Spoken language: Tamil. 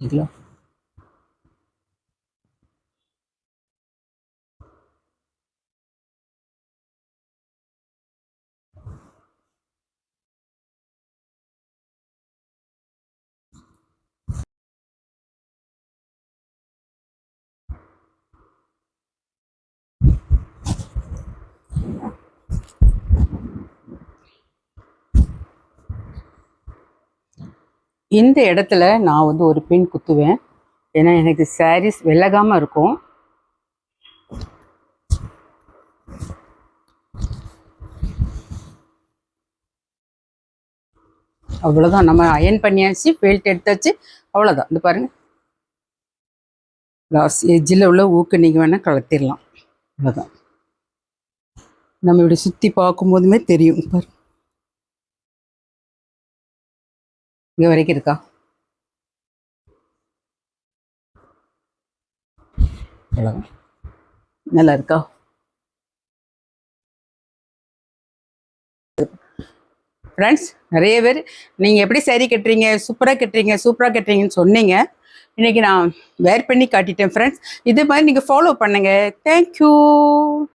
சரிங்களா? இந்த இடத்துல நான் வந்து ஒரு பின் குத்துவேன். ஏன்னா எனக்கு சாரீஸ் விலகாமல் இருக்கும். அவ்வளோதான், நம்ம அயன் பண்ணியாச்சு, பெல்ட் எடுத்தாச்சு, அவ்வளோதான். இந்த பாருங்கள், லாஸ்ட் எஜ்ஜில் உள்ள ஊக்கு நீங்கள் வேணால் கலத்திடலாம். அவ்வளோதான். நம்ம இப்படி சுற்றி பார்க்கும்போதுமே தெரியும். பாரு, இங்கே வரைக்கும் இருக்கா? அவ்வளோதான். நல்லா இருக்கா? ஃப்ரெண்ட்ஸ், நிறைய பேர் நீங்கள் எப்படி சாரீ கட்டுறீங்க, சூப்பராக கட்டுறீங்க, சூப்பராக கட்டுறீங்கன்னு சொன்னீங்க. இன்றைக்கி நான் வேர் பண்ணி காட்டிட்டேன் ஃப்ரெண்ட்ஸ். இது மாதிரி நீங்கள் ஃபாலோ பண்ணுங்கள். தேங்க்யூ.